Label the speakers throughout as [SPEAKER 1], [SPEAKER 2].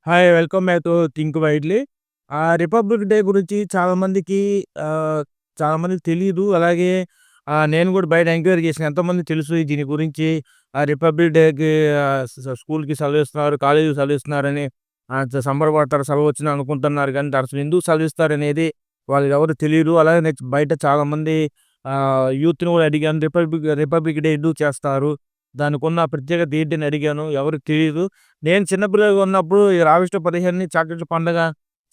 [SPEAKER 1] Hi! Welcome back to think widely. Republic day గురించి ఆహ్, చాలామందికి తెలీదు. అలాగే నేను గూడా బయట ఎంక్వైరీ చేశాను. ఎంతమందికి తెలుసు దీని గురించి? రిపబ్లిక్ డేకి స్కూల్‌కి సెలవిస్తున్నారు, కాలేజీకి సెలవిస్తున్నారని సంబరపడతారు. సెలవొచ్చింది అనుకుంటున్నారు గానీ, అసలు ఎందుకు సెలవిస్తారనేది వాళ్ళకెవరికీ తెలీదు. అలాగే నెక్స్ట్ బయట చాలామంది యూత్‌ని గూడా అడిగాను. రిపబ్లిక్ డే ఎందుకు చేస్తారు? దానికున్న ప్రత్యేకత ఏంటని అడిగాను. ఎవరికీ తెలీదు. నేను చిన్న పిల్లగా ఉన్నప్పుడు ఈ ఆగస్టు 15ని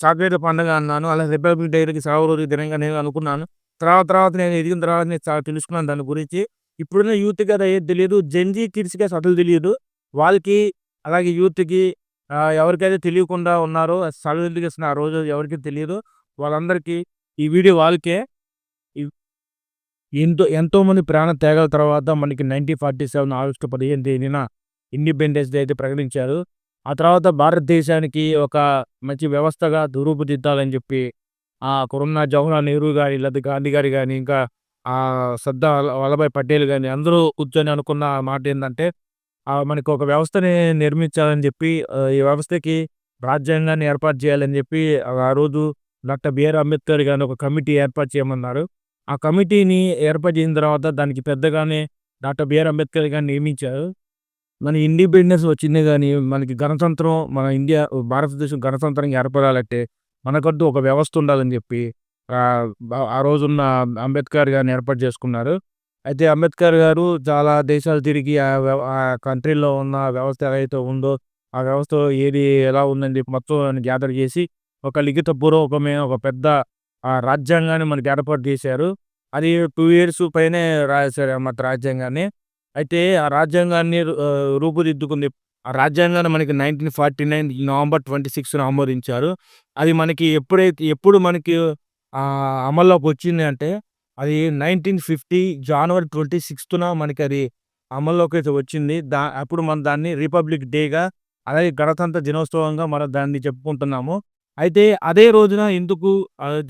[SPEAKER 1] చాక్లెట్‌ల పండగ అన్నాను. అలా రిపబ్లిక్ డేకి సెలవు రోజు దినంగా నేను అనుకున్నాను. తర్వాత నేను ఎదిగిన తర్వాత నేను చాలా తెలుసుకున్నాను దాని గురించి. ఇప్పుడున్న యూత్‌కి అది ఏది తెలీదు. జెన్‌జీ కిడ్స్‌కి అసలు తెలీదు. వాళ్ళకి అలాగే యూత్‌కి ఎవరికైతే తెలియకుండా ఉన్నారో సెలవు ఎందుకు ఇస్తున్నారు ఆ రోజు ఎవరికీ తెలీదు. వాళ్ళందరికీ ఈ వీడియో వాళ్ళకే. ఇవ్ ఎంతోమంది ప్రాణ త్యాగాల తర్వాత మనకి 1947 ఆగస్టు 15 తేదీన ఇండిపెండెన్స్ డే అయితే ప్రకటించారు. ఆ తర్వాత భారతదేశానికి ఒక మంచి వ్యవస్థగా రూపుదిద్దాలని చెప్పి అక్కడున్న జవహర్లాల్ నెహ్రూ గాని, లేతే గాంధీ గారు గాని, ఇంకా సర్దార్ వల్లభాయ్ పటేల్ గాని అందరూ కూర్చొని అనుకున్న మాటేందంటే మనకు ఒక వ్యవస్థని నిర్మించాలని చెప్పి ఈ వ్యవస్థకి రాజ్యాంగాన్ని ఏర్పాటు చేయాలని చెప్పి ఆ రోజు డాక్టర్ బిఆర్ అంబేద్కర్ గారిని ఒక కమిటీ ఏర్పాటు చేయమన్నారు. ఆ కమిటీని ఏర్పాటు చేసిన తర్వాత దానికి పెద్దగానే డాక్టర్ బిఆర్ అంబేద్కర్ గారిని నియమించారు. మన ఇండిపెండెన్స్ వచ్చిందే గాని, మనకి గణతంత్రం మన భారతదేశం గణతంత్రంగా ఏర్పడాలంటే, మనకంటూ ఒక వ్యవస్థ ఉండాలని జెప్పి ఆ రోజున్న అంబేద్కర్ గారిని ఏర్పాటు జేసుకున్నారు. అయితే అంబేద్కర్ గారు చాలా దేశాలు తిరిగి ఆ కంట్రీలో ఉన్న వ్యవస్థ ఏదైతే ఉందో, ఆ వ్యవస్థ ఎలా ఉందని జెప్పి మొత్తం గ్యాదర్ జేసి, ఒక లిఖిత పూర్వకమైన ఒక పెద్ద రాజ్యాంగాన్ని మనకి ఏర్పాటు జేశారు. అది 2 ఇయర్స్ పైనే రాసేసారన్నమాట రాజ్యాంగాన్ని. అయితే ఆ రాజ్యాంగాన్ని రూపుదిద్దుకుంది. ఆ రాజ్యాంగాన్ని మనకి 1949 నవంబర్ 26న ఆమోదించారు. అది మనకి ఎప్పుడు మనకి అమల్లోకొచ్చింది అంటే, అది 1950 జనవరి 26న మనకది అమల్లోకైతే వచ్చింది. అప్పుడు మనం దాన్ని రిపబ్లిక్ డేగా, అలాగే గణతంత్ర దినోత్సవంగా మనం దాన్ని చెప్పుకుంటున్నాము. అయితే అదే రోజున ఎందుకు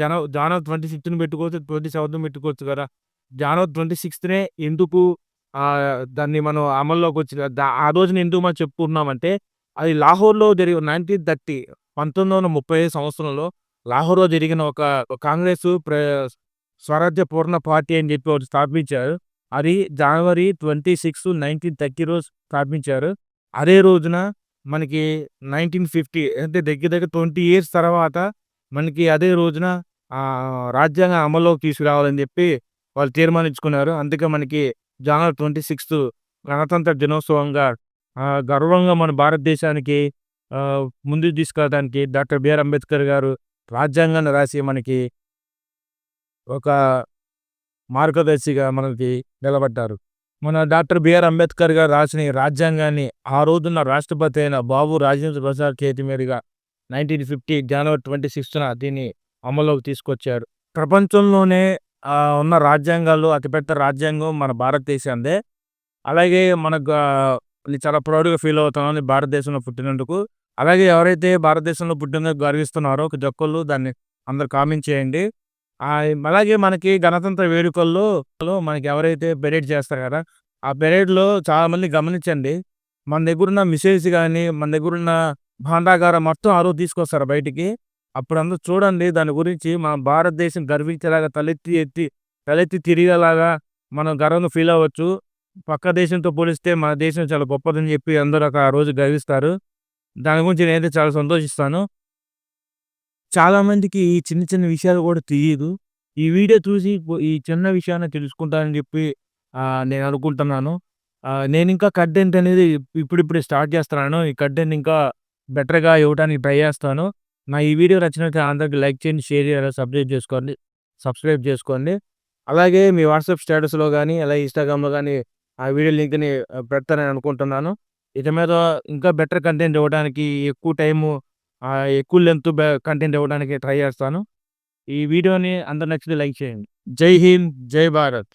[SPEAKER 1] జనవరి 26ని పెట్టుకోవచ్చు, 27ని పెట్టుకోవచ్చు కదా! జనవరి 26నే ఎందుకు దాన్ని మనం అమల్లోకొచ్చిన ఆ రోజున ఎందుకు మనం చెప్పుకుంటున్నామంటే, అది లాహోర్‌లో జరిగిన 1935 సంవత్సరంలో లాహోర్‌లో జరిగిన ఒక కాంగ్రెసు స్వరాజ్య పూర్ణ పార్టీ అని చెప్పి ఒకటి స్థాపించారు. అది జనవరి 26, 1930 రోజు స్థాపించారు. అదే రోజున మనకి 1950 అంటే దగ్గర దగ్గర 20 ఇయర్స్ తర్వాత మనకి అదే రోజున రాజ్యాంగం అమల్లోకి తీసుకురావాలని చెప్పి వాళ్ళు తీర్మానించుకున్నారు. అందుకే మనకి జనవరి 26 గణతంత్ర దినోత్సవంగా గర్వంగా మన భారతదేశానికి ముందుకు తీసుకెళ్ళడానికి డాక్టర్ బిఆర్ అంబేద్కర్ గారు రాజ్యాంగాన్ని రాసి మనకి ఒక మార్గదర్శిగా మనకి నిలబడ్డారు. మన డాక్టర్ బిఆర్ అంబేద్కర్ గారు రాసిన ఈ రాజ్యాంగాన్ని ఆ రోజున్న రాష్ట్రపతి అయిన బాబు రాజేంద్ర ప్రసాద్ చేతి మీదుగా 1950 జనవరి 26న దీన్ని అమల్లోకి తీసుకొచ్చారు. ప్రపంచంలోనే ఉన్న రాజ్యాంగాల్లో అతిపెద్ద రాజ్యాంగం మన భారతదేశందే. అలాగే మనకు నేను చాలా ప్రౌడ్‌గా ఫీల్ అవుతున్నాను భారతదేశంలో పుట్టినందుకు. అలాగే ఎవరైతే భారతదేశంలో పుట్టినందుకు గర్విస్తున్నారో ప్రతి ఒక్కళ్ళు దాన్ని అందరూ కామెంట్ చేయండి. అలాగే మనకి గణతంత్ర వేడుకల్లో మనకి ఎవరైతే పెరేడ్ చేస్తారు కదా! ఆ పెరేడ్‌లో చాలామంది గమనించండి. మన దగ్గరున్న మిసైల్స్ గాని, మన దగ్గరున్న భాండాగారం మొత్తం ఆ రోజు తీసుకొస్తారు బయటికి. అప్పుడు అందరూ చూడండి దాని గురించి మన భారతదేశం గర్వించేలాగా తలెత్తి తిరిగేలాగా మనం గర్వంగా ఫీల్ అవ్వచ్చు. పక్క దేశంతో పోలిస్తే మన దేశం చాలా గొప్పదని చెప్పి అందరూ ఆ రోజు గర్విస్తారు. దాని గురించి నేనైతే చాలా సంతోషిస్తాను. చాలా మందికి ఈ చిన్న చిన్న విషయాలు కూడా తెలీదు. ఈ వీడియో చూసి ఈ చిన్న విషయాన్ని తెలుసుకుంటారని చెప్పి నేను అనుకుంటున్నాను. నేనింకా కంటెంట్ అనేది ఇప్పుడిప్పుడే స్టార్ట్ చేస్తున్నాను. ఈ కంటెంట్ ఇంకా బెటర్‌గా ఇవ్వడానికి ట్రై చేస్తాను. ఈ వీడియో నచ్చినట్లయితే అందరికి లైక్ చేయండి, షేర్ చేయాలి, సబ్స్క్రైబ్ చేసుకోండి. అలాగే మీ వాట్సాప్ స్టేటస్‌లో గాని, అలాగే ఇన్‌స్టాగ్రామ్‌లో గాని ఆ వీడియో లింక్‌ని పెడతానని అనుకుంటున్నాను. ఇక మీద ఇంకా బెటర్ కంటెంట్ ఇవ్వడానికి ఎక్కువ లెంత్ కంటెంట్ ఇవ్వడానికి ట్రై చేస్తాను. ఈ వీడియోని అందరికి నచ్చితే లైక్ చేయండి. జై హింద్, జై భారత్.